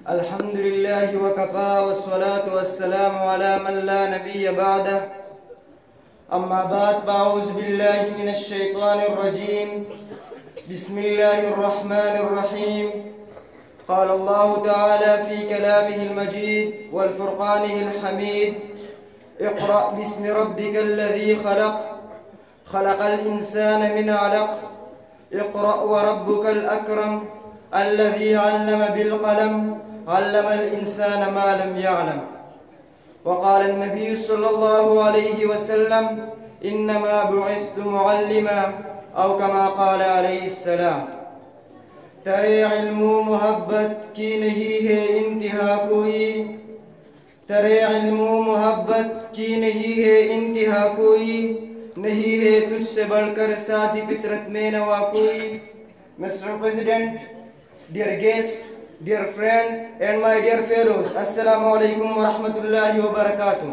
الحمد لله وكفى والصلاة والسلام على من لا نبي بعده. أما بعد فأعوذ بالله من الشيطان الرجيم. بسم الله الرحمن الرحيم. قال الله تعالى في كلامه المجيد والفرقانه الحميد: اقرأ باسم ربك الذي خلق، خلق الإنسان من علق، اقرأ وربك الأكرم الذي علم بالقلم، علم الإنسان ما لم يعلم. وقال النبي صلى الله عليه وسلم: إنما بعثت معلما، أو كما قال عليه السلام. ترے علم و محبت کی نہیں ہے انتہا کوئی، ترے علم و محبت کی نہیں ہے انتہا کوئی، نہیں ہے تجھ سے بڑھ کر سازی فطرت میں نوا کوئی. Mr. President, dear guest, dear friend, and my dear fellows, Assalamu alaikum wa rahmatullahi wa barakatuh.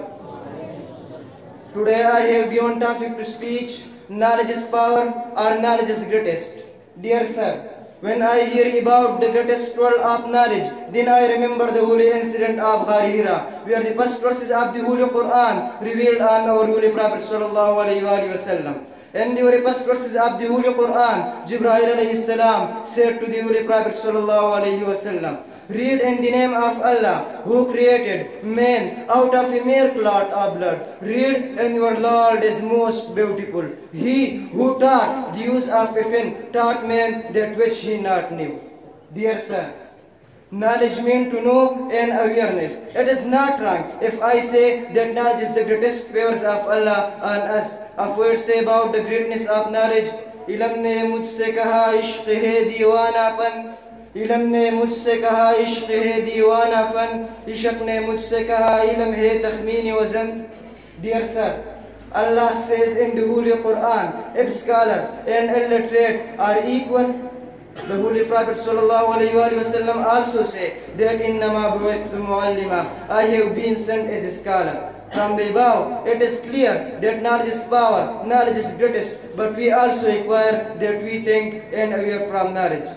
Today I have given topic to speech: knowledge is power or knowledge is greatest. Dear sir, when I hear about the greatest scroll of knowledge, then I remember the holy incident of Ghar Hira, where the first verses of the Holy Quran revealed on our Holy Prophet sallallahu alaihi wasallam. In the very first verses of the Holy Quran, Jibreel alayhi salam said to the Holy Prophet sallallahu alaihi wasallam: read in the name of Allah, who created man out of a mere clot of blood. Read, and your Lord is most beautiful. He who taught the use of a pen taught man that which he not knew. Dear son, knowledge means to know and awareness. It is not wrong if I say that knowledge is the greatest favors of Allah on us. A word say about the greatness of knowledge: इल्म ने मुझसे कहा इश्क है दीवानापन, इल्म ने मुझसे कहा इश्क है दीवानापन, इश्क ने मुझसे कहा इल्म है तखमीन वजन. Dear sir, Allah says in the Holy Quran, if scholar and illiterate are equal, the Holy Prophet sallallahu alaihi wasallam also say that innama bu'ithtu mu'allima, I have been sent as a scholar. From the above, it is clear that knowledge is power, knowledge is greatest, but we also require that we think and aware from knowledge.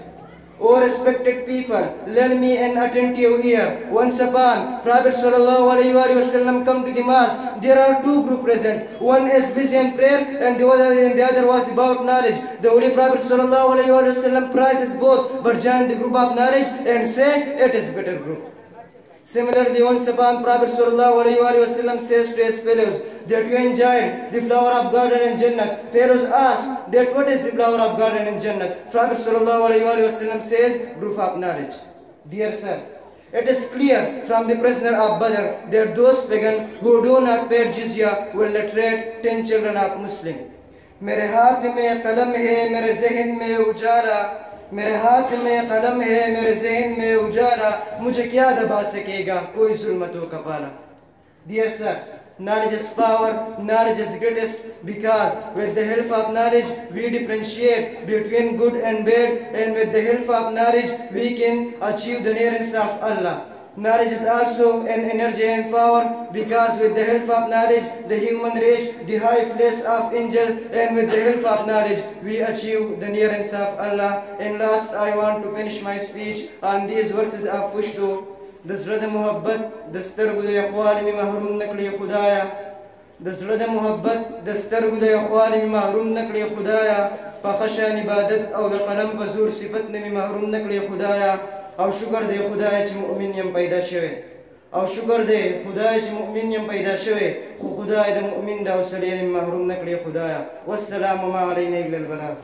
O respected people, lend me an attentive ear. Once upon, Prophet sallallahu alaihi wasallam come to the mosque. There are two groups present. One is busy in prayer, and the other was about knowledge. The Holy Prophet sallallahu alaihi wasallam praises both, but join the group of knowledge and say it is better group. Similarly, once upon, Prophet sallallahu alaihi wasallam says to his fellows that you enjoyed the flower of garden in Jannah. Fellows ask that what is the flower of garden in Jannah? Prophet sallallahu alaihi wasallam says group of knowledge. Dear sir, it is clear from the prisoner of Badr that those pagans who do not pay jizya will literate 10 children of Muslim. मेरे हाथ में कलम है, मेरे ज़हन में उजाला, मेरे हाथ में कलम है, मेरे ज़हन में उजाला, मुझे क्या दबा सकेगा कोई ज़ुल्मतों का पाला. Dear sir, knowledge is power, knowledge is greatest, because with the help of knowledge we differentiate between good and bad, and with the help of knowledge we can achieve the nearness of Allah. Knowledge is also an energy and power, because with the help of knowledge the human reach the high place of angel, and with the help of knowledge we achieve the nearness of Allah. And last, I want to finish my speech on these verses of Fushtu. दसरद मोहब्बत दस्तर गुदे अख्वाल में महरूम नकली खुदाया, दसरद मोहब्बत दस्तर गुदे अख्वाल में महरूम नकली खुदाया, फखशान इबादत और कलम पजूर सिफत में महरूम नकली खुदाया. और शुक्र दे खुदाया च मुमिन यम पैदा शवे, और शुक्र दे खुदाया च मुमिन यम पैदा शवे, खुदाया द मुमिन दा उसलिए महरूम नकली खुदाया. वस्सलामु मा अलैना इल्लल बलाग.